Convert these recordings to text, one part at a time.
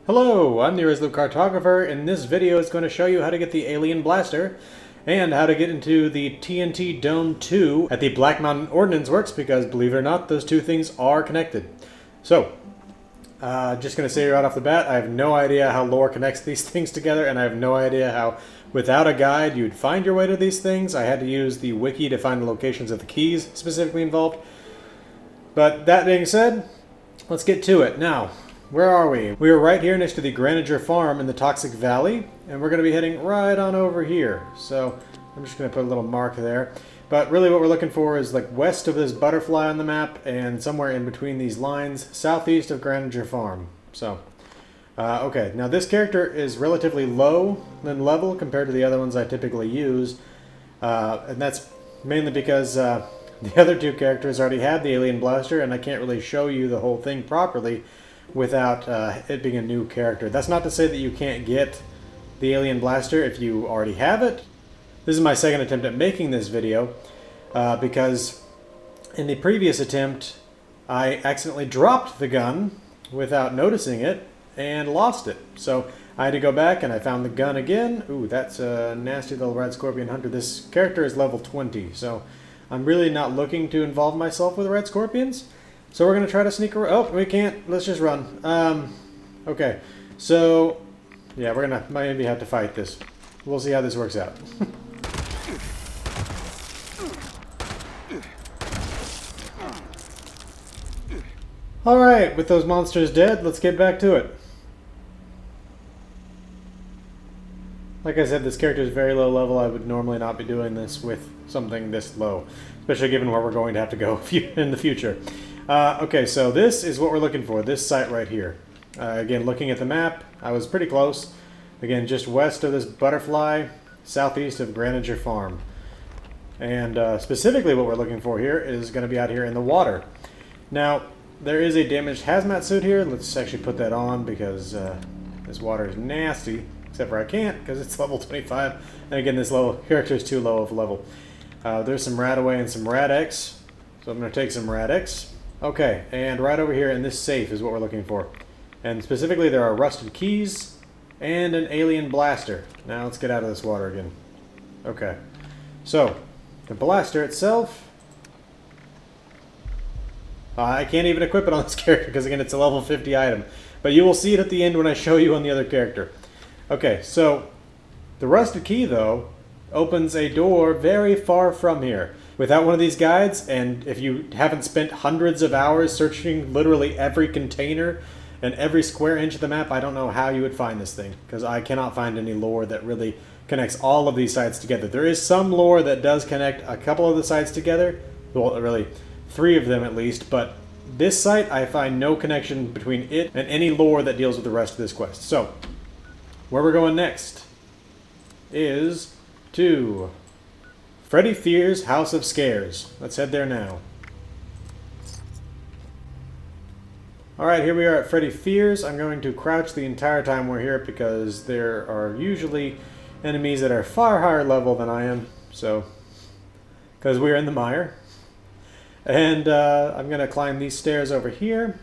Hello, I'm the Irresolute Cartographer, and this video is going to show you how to get the Alien Blaster and how to get into the TNT Dome 2 at the Black Mountain Ordinance Works, because believe it or not, those two things are connected. So, just going to say right off the bat, I have no idea how lore connects these things together, and I have no idea how, without a guide, you'd find your way to these things. I had to use the wiki to find the locations of the keys specifically involved. But that being said, let's get to it. Now, where are we? We are right here next to the Graniger Farm in the Toxic Valley, and we're going to be heading right on over here. So I'm just going to put a little mark there. But really what we're looking for is like west of this butterfly on the map and somewhere in between these lines, southeast of Graniger Farm. So, okay, now this character is relatively low in level compared to the other ones I typically use. And that's mainly because the other two characters already have the Alien Blaster, and I can't really show you the whole thing properly without it being a new character. That's not to say that you can't get the Alien Blaster if you already have it. This is my second attempt at making this video because in the previous attempt I accidentally dropped the gun without noticing it and lost it. So I had to go back and I found the gun again. Ooh, that's a nasty little red scorpion hunter. This character is level 20, so I'm really not looking to involve myself with red scorpions. So we're going to try to sneak around. Oh, we can't. Let's just run. Okay. So, yeah, we're going to maybe have to fight this. We'll see how this works out. Alright, with those monsters dead, let's get back to it. Like I said, this character is very low level. I would normally not be doing this with something this low, especially given where we're going to have to go in the future. Okay, so this is what we're looking for, this site right here. Again, looking at the map, I was pretty close. Again, just west of this butterfly, southeast of Graniger Farm. And specifically what we're looking for here is going to be out here in the water. Now, there is a damaged hazmat suit here. Let's actually put that on because this water is nasty. Except for I can't because it's level 25. And again, this character is too low of level. There's some Radaway and some Rad-X. So I'm going to take some Rad-X. Okay, and right over here in this safe is what we're looking for. And specifically there are rusted keys and an alien blaster. Now let's get out of this water again. Okay, so the blaster itself, I can't even equip it on this character because again it's a level 50 item. But you will see it at the end when I show you on the other character. Okay, so the rusted key though opens a door very far from here. Without one of these guides, and if you haven't spent hundreds of hours searching literally every container and every square inch of the map, I don't know how you would find this thing, because I cannot find any lore that really connects all of these sites together. There is some lore that does connect a couple of the sites together, well, really 3 of them at least, but this site, I find no connection between it and any lore that deals with the rest of this quest. So, where we're going next is to Freddy Fear's House of Scares. Let's head there now. Alright, here we are at Freddy Fear's. I'm going to crouch the entire time we're here because there are usually enemies that are far higher level than I am. So, because we're in the mire. And I'm going to climb these stairs over here.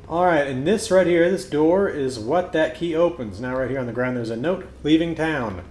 Alright, and this right here, this door, is what that key opens. Now right here on the ground there's a note, leaving town.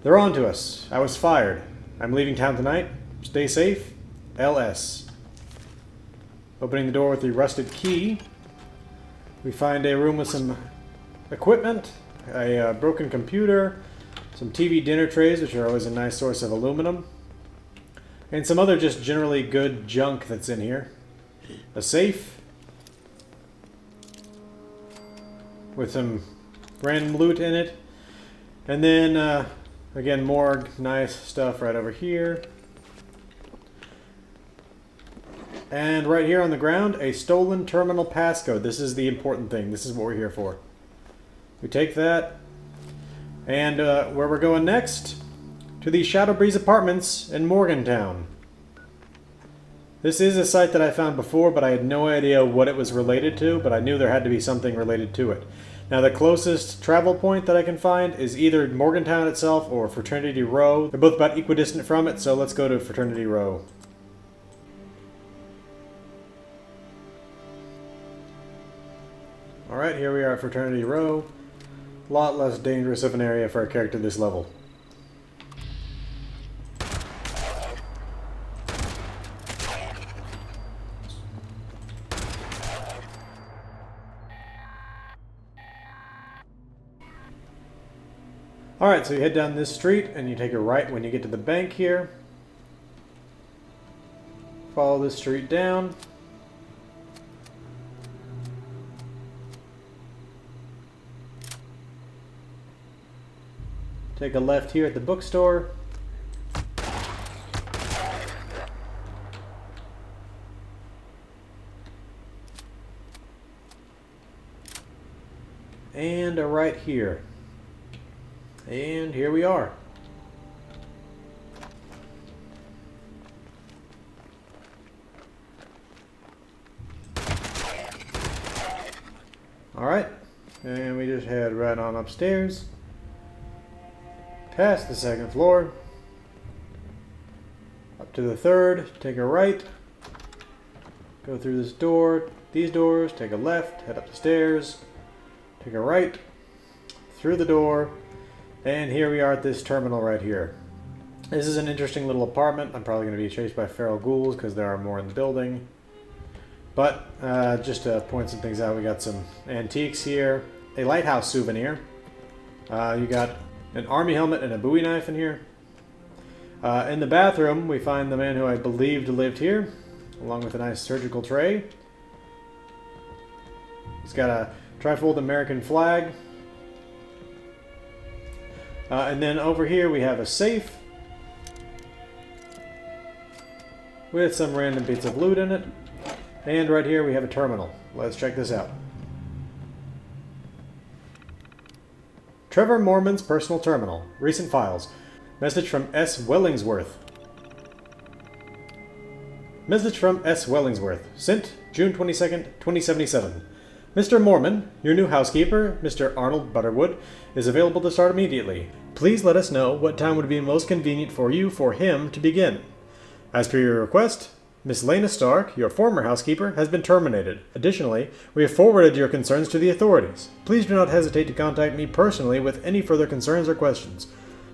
They're on to us. I was fired. I'm leaving town tonight. Stay safe. LS. Opening the door with the rusted key. We find a room with some equipment, a broken computer, some TV dinner trays, which are always a nice source of aluminum, and some other just generally good junk that's in here. A safe with some random loot in it. And then, again, more nice stuff right over here. And right here on the ground, a stolen terminal passcode. This is the important thing. This is what we're here for. We take that. And where we're going next? To the Shadow Breeze Apartments in Morgantown. This is a site that I found before, but I had no idea what it was related to, but I knew there had to be something related to it. Now the closest travel point that I can find is either Morgantown itself or Fraternity Row. They're both about equidistant from it, so let's go to Fraternity Row. Alright, here we are at Fraternity Row. A lot less dangerous of an area for a character this level. Alright, so you head down this street and you take a right when you get to the bank here. Follow this street down. Take a left here at the bookstore. And a right here. And here we are. Alright, and we just head right on upstairs. Past the second floor. Up to the third, take a right. Go through this door, these doors, take a left, head up the stairs. Take a right, through the door. And here we are at this terminal right here. This is an interesting little apartment. I'm probably going to be chased by feral ghouls because there are more in the building. But just to point some things out, we got some antiques here. A lighthouse souvenir. You got an army helmet and a Bowie knife in here. In the bathroom, we find the man who I believed lived here, along with a nice surgical tray. He's got a trifold American flag. And then over here we have a safe with some random bits of loot in it. And right here we have a terminal. Let's check this out. Trevor Mormon's personal terminal. Recent files. Message from S. Wellingsworth. Message from S. Wellingsworth. Sent June 22nd, 2077. Mr. Mormon, your new housekeeper, Mr. Arnold Butterwood, is available to start immediately. Please let us know what time would be most convenient for you for him to begin. As per your request, Miss Lena Stark, your former housekeeper, has been terminated. Additionally, we have forwarded your concerns to the authorities. Please do not hesitate to contact me personally with any further concerns or questions.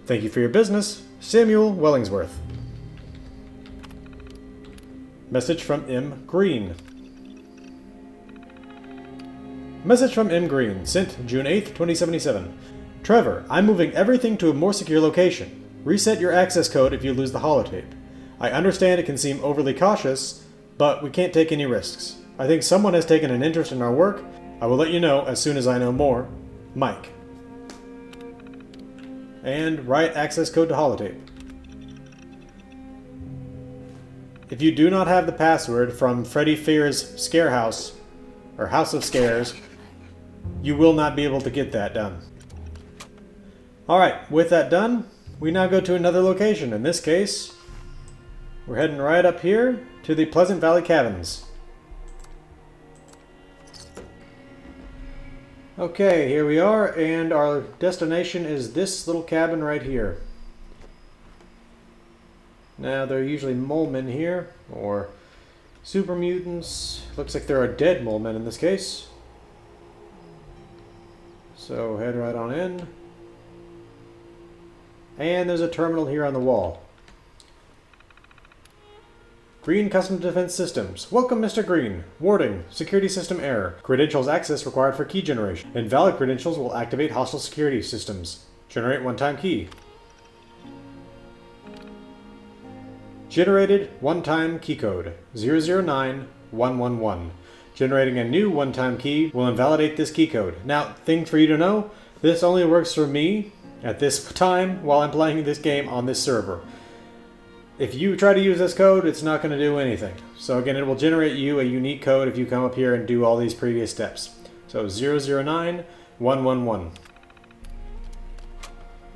Thank you for your business, Samuel Wellingsworth. Message from M. Green. Message from M. Green, sent June 8th, 2077. Trevor, I'm moving everything to a more secure location. Reset your access code if you lose the holotape. I understand it can seem overly cautious, but we can't take any risks. I think someone has taken an interest in our work. I will let you know as soon as I know more. Mike. And write access code to holotape. If you do not have the password from Freddy Fear's Scare House, or House of Scares, you will not be able to get that done. Alright, with that done, we now go to another location. In this case, we're heading right up here to the Pleasant Valley Cabins. Okay, here we are, and our destination is this little cabin right here. Now, there are usually mole men here, or super mutants. Looks like there are dead mole men in this case. So head right on in. And there's a terminal here on the wall. Green Custom Defense Systems. Welcome, Mr. Green. Warning. Security system error. Credentials access required for key generation. Invalid credentials will activate hostile security systems. Generate one-time key. Generated one-time key code 009111. Generating a new one-time key will invalidate this key code. Now, thing for you to know, this only works for me at this time while I'm playing this game on this server. If you try to use this code, it's not going to do anything. So again, it will generate you a unique code if you come up here and do all these previous steps. So 009111.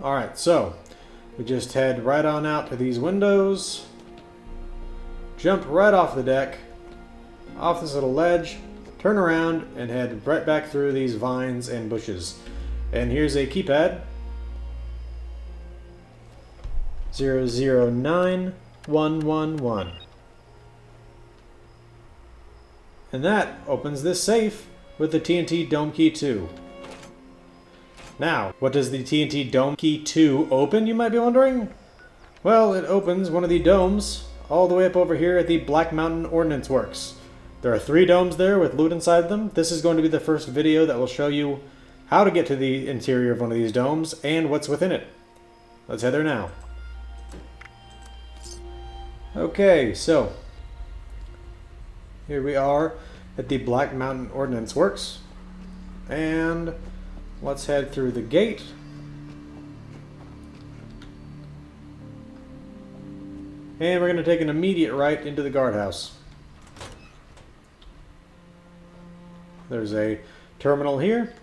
Alright, so we just head right on out to these windows. Jump right off the deck, off this little ledge, turn around, and head right back through these vines and bushes. And here's a keypad. 009111. And that opens this safe with the TNT Dome Key 2. Now, what does the TNT Dome Key 2 open, you might be wondering? Well, it opens one of the domes all the way up over here at the Black Mountain Ordinance Works. There are 3 domes there with loot inside them. This is going to be the first video that will show you how to get to the interior of one of these domes and what's within it. Let's head there now. Okay, so here we are at the Black Mountain Ordnance Works, and let's head through the gate. And we're going to take an immediate right into the guardhouse. There's a terminal here.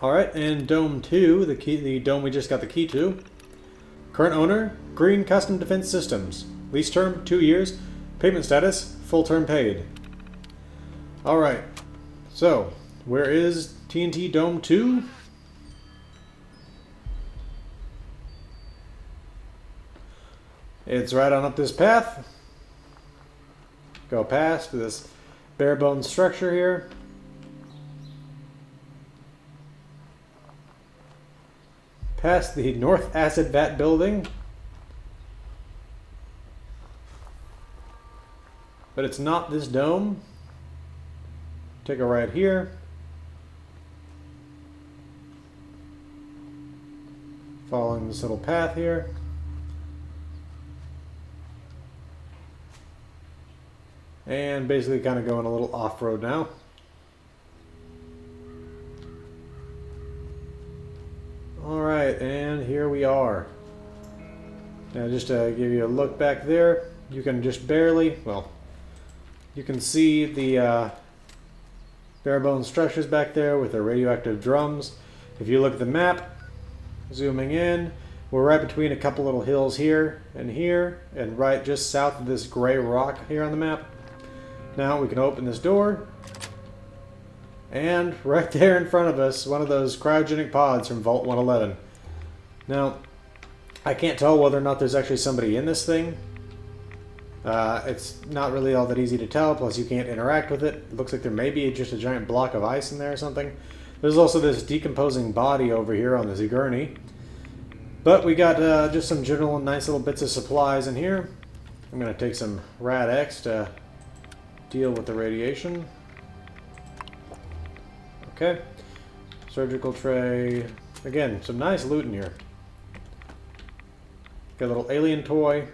Alright, and Dome 2, the dome we just got the key to. Current owner, Green Custom Defense Systems. Lease term, 2 years. Payment status, full term paid. Alright, so where is TNT Dome 2? It's right on up this path. Go past this bare bones structure here. Past the North Acid Vat building. But it's not this dome. Take a right here. Following this little path here. And basically kind of going a little off-road now. Alright, and here we are. Now just to give you a look back there, you can just barely, well, you can see the bare bones structures back there with the radioactive drums. If you look at the map, zooming in, we're right between a couple little hills here, and right just south of this gray rock here on the map. Now we can open this door, and right there in front of us, one of those cryogenic pods from Vault 111. Now, I can't tell whether or not there's actually somebody in this thing. It's not really all that easy to tell, plus you can't interact with it. It looks like there may be just a giant block of ice in there or something. There's also this decomposing body over here on the gurney. But we got just some general nice little bits of supplies in here. I'm going to take some Rad X to deal with the radiation. Okay. Surgical tray. Again, some nice loot in here. Got a little alien toy.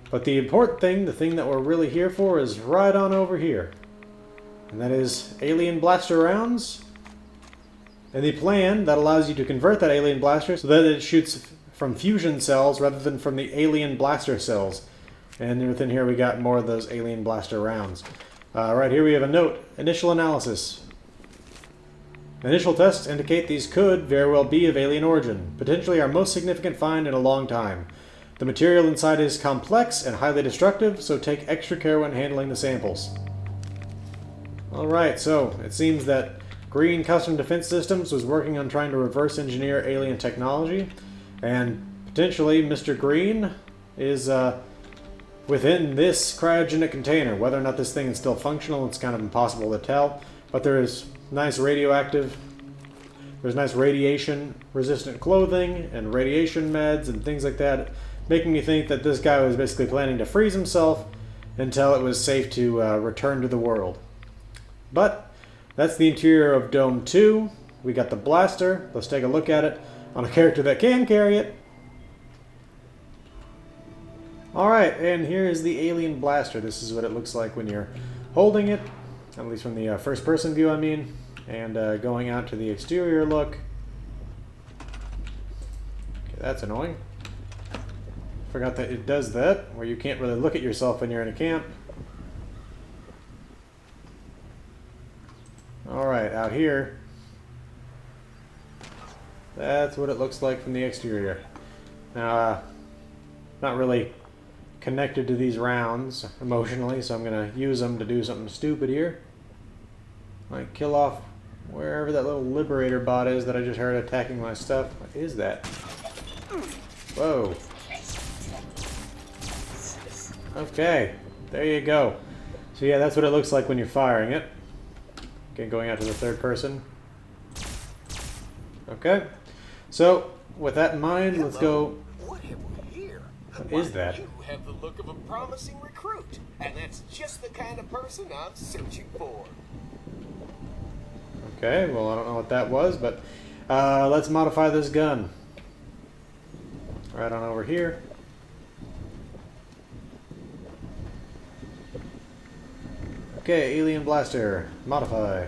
But the important thing, the thing that we're really here for, is right on over here. And that is alien blaster rounds. And the plan that allows you to convert that alien blaster so that it shoots from fusion cells rather than from the alien blaster cells. And within here we got more of those alien blaster rounds. Right here we have a note. Initial analysis. Initial tests indicate these could very well be of alien origin, potentially our most significant find in a long time. The material inside is complex and highly destructive, so take extra care when handling the samples. Alright, so it seems that Green Custom Defense Systems was working on trying to reverse engineer alien technology, and potentially Mr. Green is within this cryogenic container. Whether or not this thing is still functional, it's kind of impossible to tell, but there's nice radiation resistant clothing and radiation meds and things like that, making me think that this guy was basically planning to freeze himself until it was safe to return to the world. But that's the interior of Dome 2. We got the blaster. Let's take a look at it on a character that can carry it. Alright, and here is the alien blaster. This is what it looks like when you're holding it, at least from the first person view, I mean. And going out to the exterior look. Okay, that's annoying. Forgot that it does that, where you can't really look at yourself when you're in a camp. Alright, out here. That's what it looks like from the exterior. Now, not really connected to these rounds emotionally, so I'm going to use them to do something stupid here. Like kill off wherever that little liberator bot is that I just heard attacking my stuff. What is that? Whoa. Okay, there you go. So yeah, that's what it looks like when you're firing it. Okay, going out to the third person. Okay, so with that in mind, let's go. What have we here? What is that? You have the look of a promising recruit, and that's just the kind of person I'm searching for. Okay, well I don't know what that was, but let's modify this gun. Right on over here. Okay, alien blaster, modify.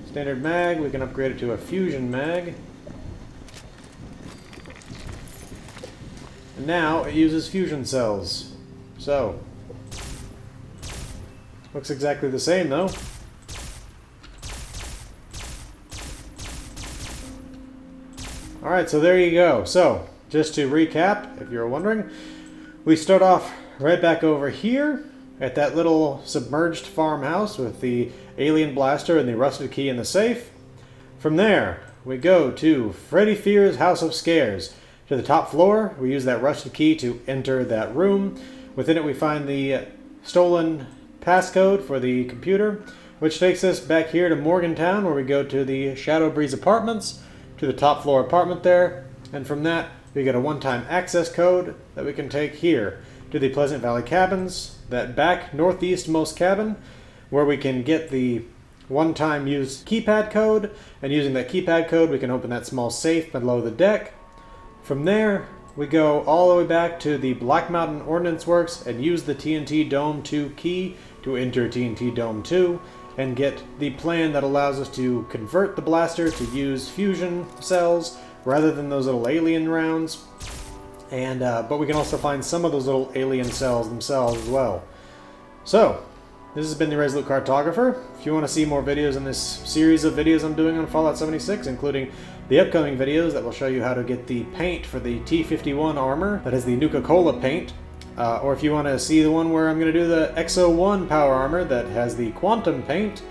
Standard mag, we can upgrade it to a fusion mag. And now it uses fusion cells. So, looks exactly the same though. Alright, so there you go. So, just to recap, if you're wondering, we start off right back over here at that little submerged farmhouse with the alien blaster and the rusted key in the safe. From there, we go to Freddy Fear's House of Scares. To the top floor, we use that rusted key to enter that room. Within it, we find the stolen passcode for the computer, which takes us back here to Morgantown, where we go to the Shadow Breeze Apartments, to the top floor apartment there, and from that we get a one-time access code that we can take here to the Pleasant Valley Cabins, that back northeastmost cabin, where we can get the one-time used keypad code, and using that keypad code we can open that small safe below the deck. From there we go all the way back to the Black Mountain Ordinance Works and use the TNT Dome 2 key to enter TNT Dome 2 and get the plan that allows us to convert the blaster to use fusion cells rather than those little alien rounds. And but we can also find some of those little alien cells themselves as well. So, this has been the Resolute Cartographer. If you want to see more videos in this series of videos I'm doing on Fallout 76, including the upcoming videos that will show you how to get the paint for the T-51 armor, that is the Nuka-Cola paint, or if you want to see the one where I'm going to do the XO1 power armor that has the quantum paint,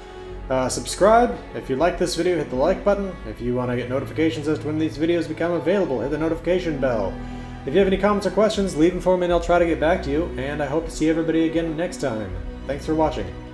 subscribe. If you like this video, hit the like button. If you want to get notifications as to when these videos become available, hit the notification bell. If you have any comments or questions, leave them for me and I'll try to get back to you, and I hope to see everybody again next time. Thanks for watching.